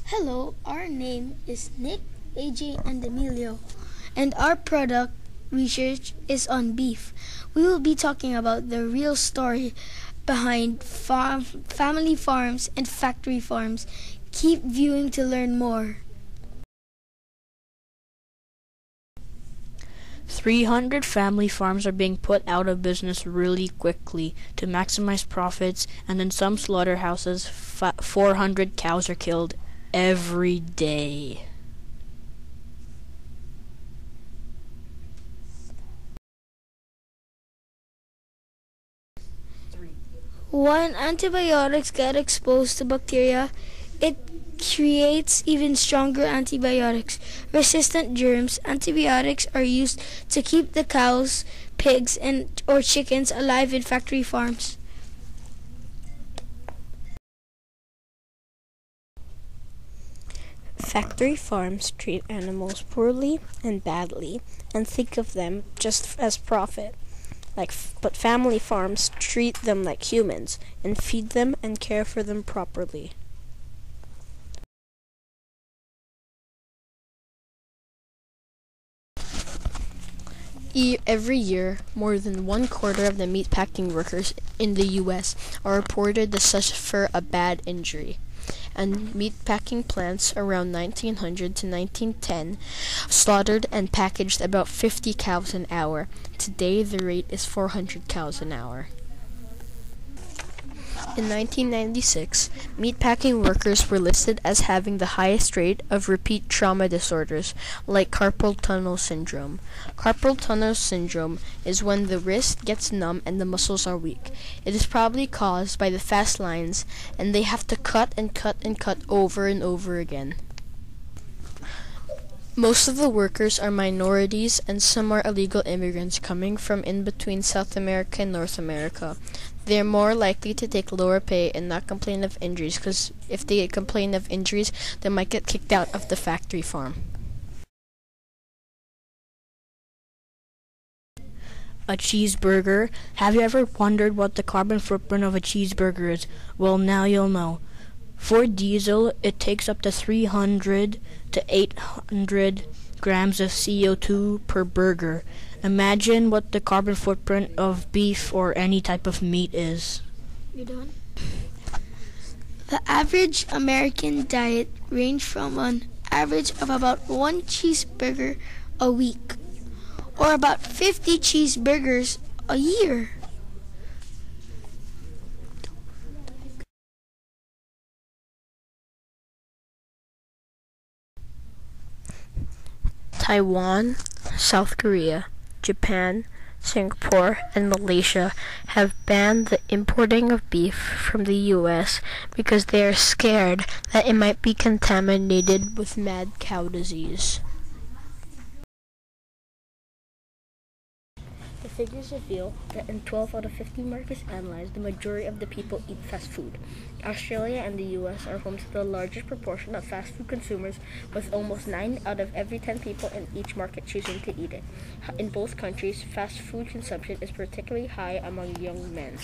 Hello, our name is Nick, AJ, and Emilio, and our product research is on beef. We will be talking about the real story behind family farms and factory farms. Keep viewing to learn more. 300 family farms are being put out of business really quickly to maximize profits, and in some slaughterhouses, 400 cows are killed every day. When antibiotics get exposed to bacteria, it creates even stronger antibiotics. Resistant germs, antibiotics are used to keep the cows, pigs, and or chickens alive in factory farms. Factory farms treat animals poorly and badly and think of them just as profit. But family farms treat them like humans and feed them and care for them properly. Every year, more than 1/4 of the meatpacking workers in the U.S. are reported to suffer a bad injury. And meatpacking plants around 1900 to 1910 slaughtered and packaged about 50 cows an hour. Today, the rate is 400 cows an hour. In 1996, meatpacking workers were listed as having the highest rate of repeat trauma disorders, like carpal tunnel syndrome. Carpal tunnel syndrome is when the wrist gets numb and the muscles are weak. It is probably caused by the fast lines, and they have to cut and cut and cut over and over again. Most of the workers are minorities, and some are illegal immigrants coming from in between South America and North America. They are more likely to take lower pay and not complain of injuries, because if they complain of injuries, they might get kicked out of the factory farm. A cheeseburger? Have you ever wondered what the carbon footprint of a cheeseburger is? Well, now you'll know. For diesel, it takes up to 300 to 800 grams of CO2 per burger. Imagine what the carbon footprint of beef or any type of meat is. You're done? The average American diet ranges from an average of about one cheeseburger a week, or about 50 cheeseburgers a year. Taiwan, South Korea, Japan, Singapore, and Malaysia have banned the importing of beef from the U.S. because they are scared that it might be contaminated with mad cow disease. The figures reveal that in 12 out of 50 markets analyzed, the majority of the people eat fast food. Australia and the US are home to the largest proportion of fast food consumers, with almost 9 out of every 10 people in each market choosing to eat it. In both countries, fast food consumption is particularly high among young men.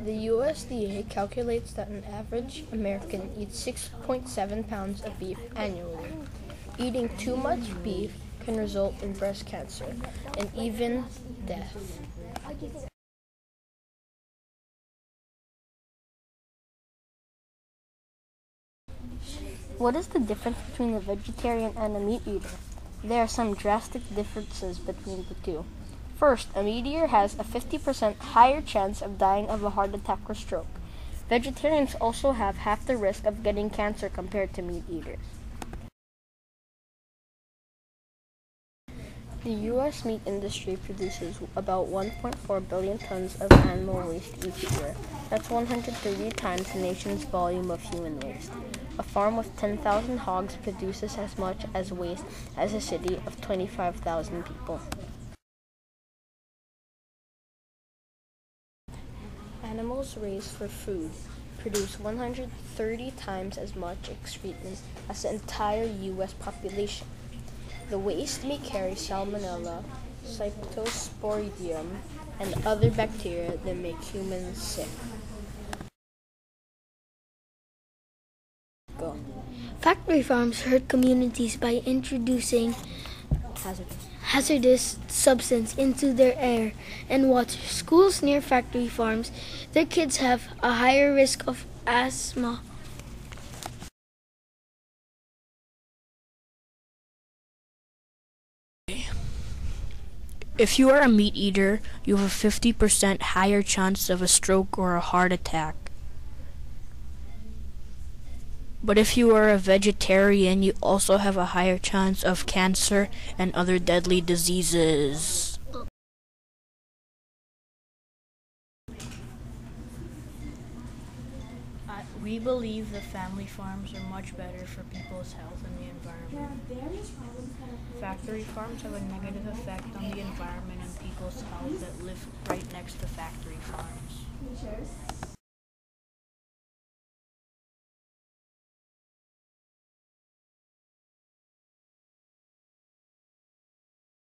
The USDA calculates that an average American eats 6.7 pounds of beef annually. Eating too much beef can result in breast cancer and even death. What is the difference between a vegetarian and a meat eater? There are some drastic differences between the two. First, a meat eater has a 50% higher chance of dying of a heart attack or stroke. Vegetarians also have half the risk of getting cancer compared to meat eaters. The U.S. meat industry produces about 1.4 billion tons of animal waste each year. That's 130 times the nation's volume of human waste. A farm with 10,000 hogs produces as much as waste as a city of 25,000 people. Animals raised for food produce 130 times as much excrement as the entire U.S. population. The waste may carry salmonella, cytosporidium, and other bacteria that make humans sick. Factory farms hurt communities by introducing hazardous substance into their air and water. Schools near factory farms, their kids have a higher risk of asthma. If you are a meat eater, you have a 50% higher chance of a stroke or a heart attack. But if you are a vegetarian, you also have a higher chance of cancer and other deadly diseases. We believe the family farms are much better for people's health and the environment. Factory farms have a negative effect on the environment and people's health that live right next to factory farms.